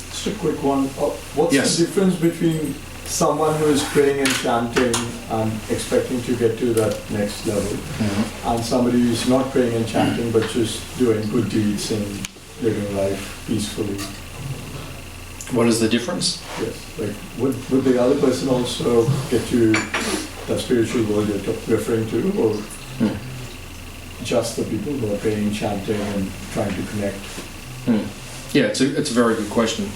Just a quick one. What's Yes. the difference between someone who is praying and chanting and expecting to get to that next level, and somebody who's not praying and chanting but just doing good deeds and living life peacefully? What is the difference? Yes. Like, would the other person also get to that spiritual world you're referring to, or just the people who are praying, chanting, and trying to connect? Yeah, it's a very good question.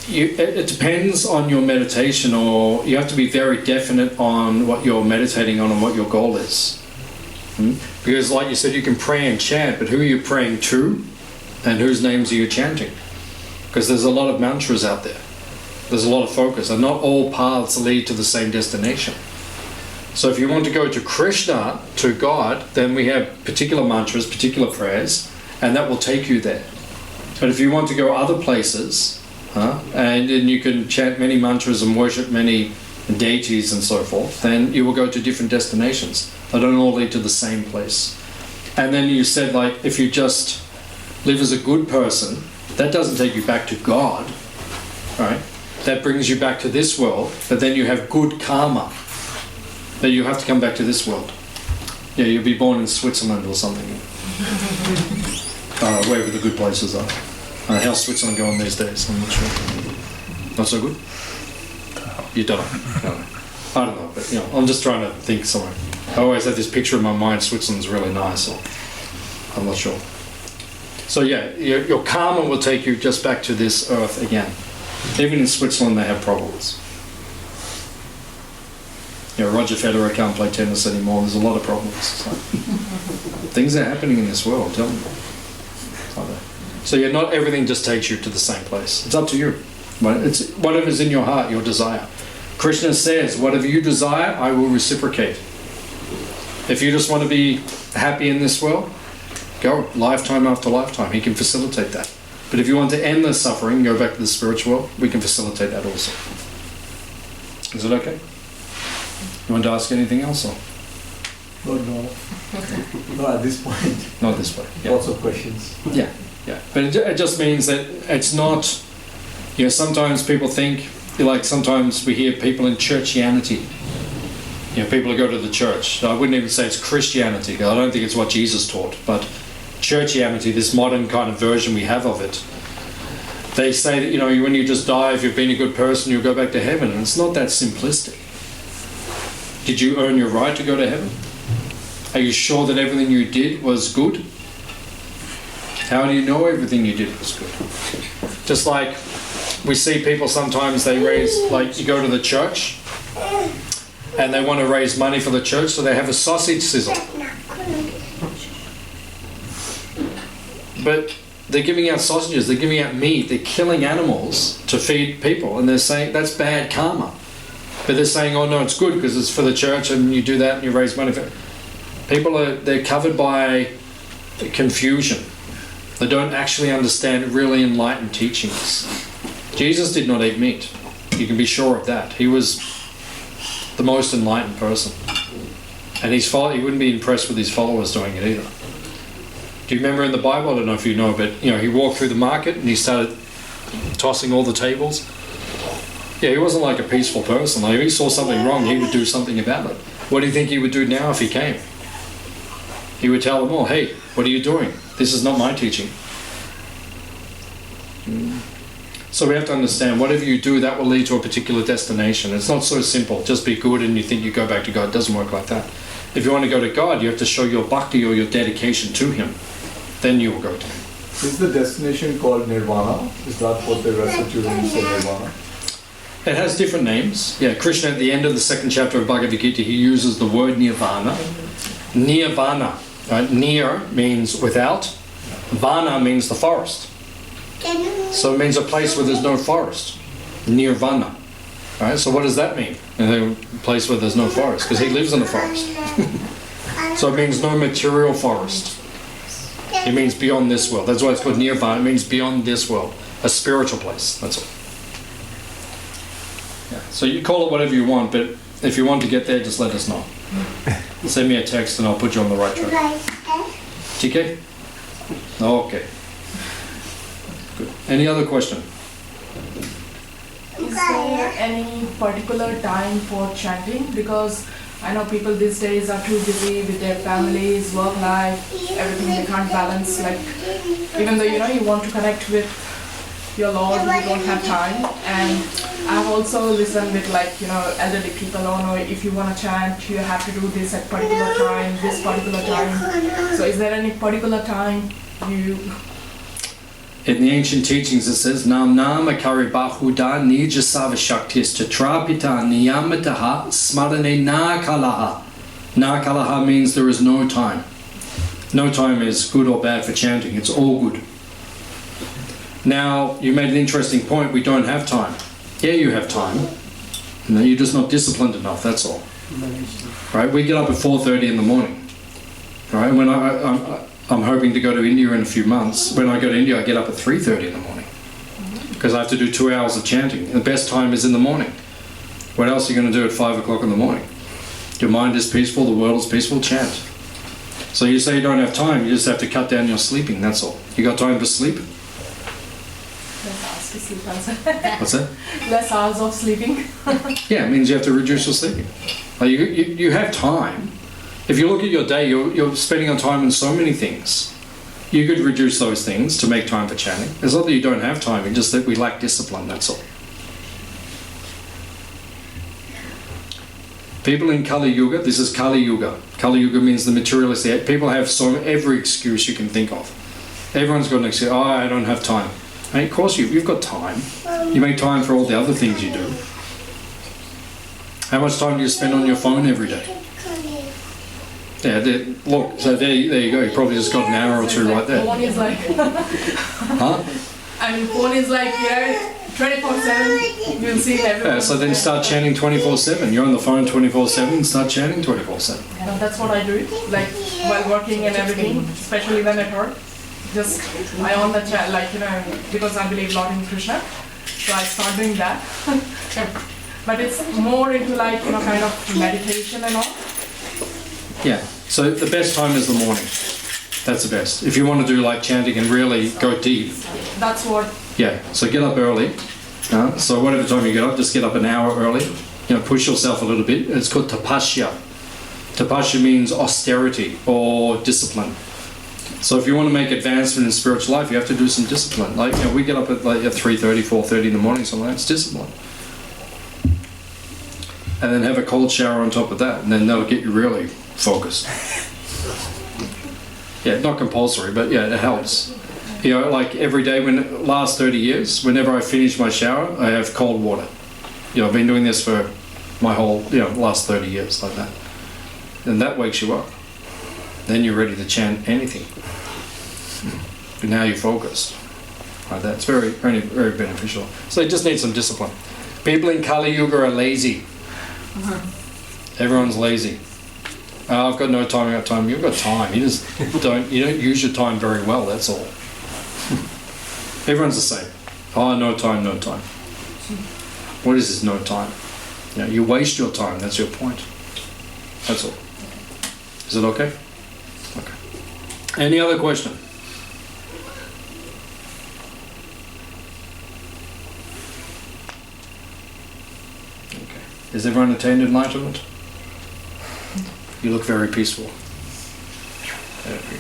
It depends on your meditation, or you have to be very definite on what you're meditating on and what your goal is. Because like you said, you can pray and chant, but who are you praying to and whose names are you chanting? Because there's a lot of mantras out there. There's a lot of focus, and not all paths lead to the same destination. So if you want to go to Krishna, to God, then we have particular mantras, particular prayers, and that will take you there. But if you want to go other places, and then you can chant many mantras and worship many deities and so forth, then you will go to different destinations. They don't all lead to the same place. And then you said, like, if you just live as a good person, that doesn't take you back to God, right? That brings you back to this world, but then you have good karma. That you have to come back to this world. Yeah, you'll be born in Switzerland or something. Wherever the good places are. How's Switzerland going these days? I'm not sure. Not so good? You don't know. I don't know, but I'm just trying to think somewhere. I always have this picture in my mind. Switzerland's really nice, or I'm not sure. So yeah, your karma will take you just back to this earth again. Even in Switzerland, they have problems. Roger Federer can't play tennis anymore. There's a lot of problems. So, things are happening in this world. Tell me. So yeah, not everything just takes you to the same place. It's up to you. It's whatever's in your heart, your desire. Krishna says, whatever you desire, I will reciprocate. If you just want to be happy in this world, go lifetime after lifetime. He can facilitate that. But if you want to end the suffering, go back to the spiritual world, we can facilitate that also. Is it okay? You want to ask anything else? Or? No, at this point. Not this way. Yeah. Lots of questions. Yeah. But it just means that it's not, sometimes people think, sometimes we hear people in churchianity. People who go to the church. I wouldn't even say it's Christianity, because I don't think it's what Jesus taught, but churchianity, this modern kind of version we have of it. They say that, when you just die, if you've been a good person, you'll go back to heaven, and it's not that simplistic. Did you earn your right to go to heaven? Are you sure that everything you did was good? How do you know everything you did was good? Just like we see people sometimes, they raise, you go to the church and they want to raise money for the church, so they have a sausage sizzle. But they're giving out sausages, they're giving out meat, they're killing animals to feed people, and they're saying that's bad karma. But they're saying, oh no, it's good because it's for the church and you do that and you raise money for it. People they're covered by confusion. They don't actually understand really enlightened teachings. Jesus did not eat meat. You can be sure of that. He was the most enlightened person. And he wouldn't be impressed with his followers doing it either. Do you remember in the Bible, I don't know if you know, but he walked through the market and he started tossing all the tables. Yeah, he wasn't like a peaceful person. If he saw something wrong, he would do something about it. What do you think he would do now if he came? He would tell them all, hey, what are you doing? This is not my teaching. So we have to understand, whatever you do, that will lead to a particular destination. It's not so simple. Just be good and you think you go back to God. It doesn't work like that. If you want to go to God, you have to show your bhakti or your dedication to Him. Then you will go to Him. Is the destination called Nirvana? Is that what they refer to when you say Nirvana? It has different names. Yeah, Krishna at the end of the 2nd chapter of Bhagavad Gita, he uses the word nirvana. Nirvana. Right? Nir means without. Vana means the forest. So it means a place where there's no forest. Nirvana. Right? So what does that mean? A place where there's no forest, because he lives in a forest. So it means no material forest. It means beyond this world. That's why it's called nirvana. It means beyond this world. A spiritual place. That's all. Yeah. So you call it whatever you want, but if you want to get there, just let us know. Send me a text and I'll put you on the right track. TK? Okay. Good. Any other question? Is there any particular time for chanting? Because I know people these days are too busy with their families, work life, everything they can't balance. Even though you want to connect with your Lord, you don't have time. And I've also listened with elderly people, if you want to chant, you have to do this at particular time, this particular time. So is there any particular time you... In the ancient teachings it says, Nam nama karibahuda nija savashaktis tatrapita niyamataha smarane na kalaha. Na kalaha means there is no time. No time is good or bad for chanting, it's all good. Now, you made an interesting point, we don't have time. Yeah, you have time. You're just not disciplined enough, that's all. Right? We get up at 4:30 in the morning. Right? When I'm hoping to go to India in a few months. When I go to India, I get up at 3:30 in the morning. Because I have to do 2 hours of chanting. The best time is in the morning. What else are you going to do at 5 o'clock in the morning? Your mind is peaceful, the world is peaceful, chant. So you say you don't have time, you just have to cut down your sleeping, that's all. You got time to sleep? Less hours to sleep also. What's that? Less hours of sleeping. Yeah, it means you have to reduce your sleeping. You have time. If you look at your day, you're spending on time on so many things. You could reduce those things to make time for chanting. It's not that you don't have time, it's just that we lack discipline, that's all. People in Kali Yuga, this is Kali Yuga. Kali Yuga means the materialistic. People have every excuse you can think of. Everyone's got an excuse. Oh, I don't have time. Hey, of course you've got time. You make time for all the other things you do. How much time do you spend on your phone every day? Yeah, look, so there you go. You probably just got an hour or two right there. Phone is like, Huh? I mean, phone is like, 24/7, you'll see everyone. Yeah, so then start chanting 24/7. You're on the phone 24/7, start chanting 24/7. That's what I do, like while working and everything, especially when at work. Just I on the chat, like, because I believe a lot in Krishna, so I start doing that. But it's more into like, kind of meditation and all. Yeah, so the best time is the morning. That's the best. If you want to do like chanting and really go deep. That's what. Yeah, so get up early. So whatever time you get up, just get up an hour early. Push yourself a little bit. It's called tapasya. Tapasya means austerity or discipline. So if you want to make advancement in spiritual life, you have to do some discipline. Like, we get up at 3:30, 4:30 in the morning, something like that. It's discipline. And then have a cold shower on top of that, and then that'll get you really focused. Yeah, not compulsory, but yeah, it helps. Like every day, last 30 years, whenever I finish my shower, I have cold water. I've been doing this for my whole, last 30 years like that. And that wakes you up. Then you're ready to chant anything. But now you're focused. Like that. It's very, very, very beneficial. So you just need some discipline. People in Kali Yuga are lazy. Everyone's lazy. I've got no time, I've got time. You've got time. You just don't use your time very well, that's all. Everyone's the same. Oh, no time, no time. What is this no time? You waste your time, that's your point. That's all. Is it okay? Okay. Any other question? Okay. Has everyone attained enlightenment? You look very peaceful.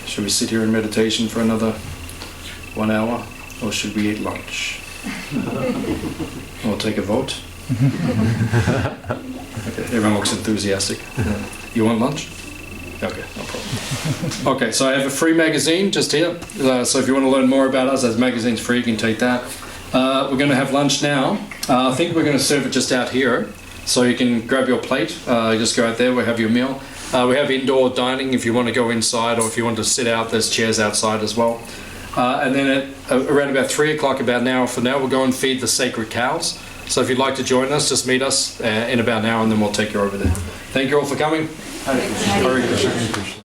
Should we sit here in meditation for another 1 hour, or should we eat lunch? Or take a vote? Okay, everyone looks enthusiastic. You want lunch? Okay, no problem. Okay, so I have a free magazine just here. So if you want to learn more about us, that magazine's free, you can take that. We're going to have lunch now. I think we're going to serve it just out here. So you can grab your plate, just go out there, we'll have your meal. We have indoor dining if you want to go inside, or if you want to sit out, there's chairs outside as well. And then at around about 3 o'clock, about an hour from now, we'll go and feed the sacred cows. So if you'd like to join us, just meet us in about an hour and then we'll take you over there. Thank you all for coming. Hare Krishna.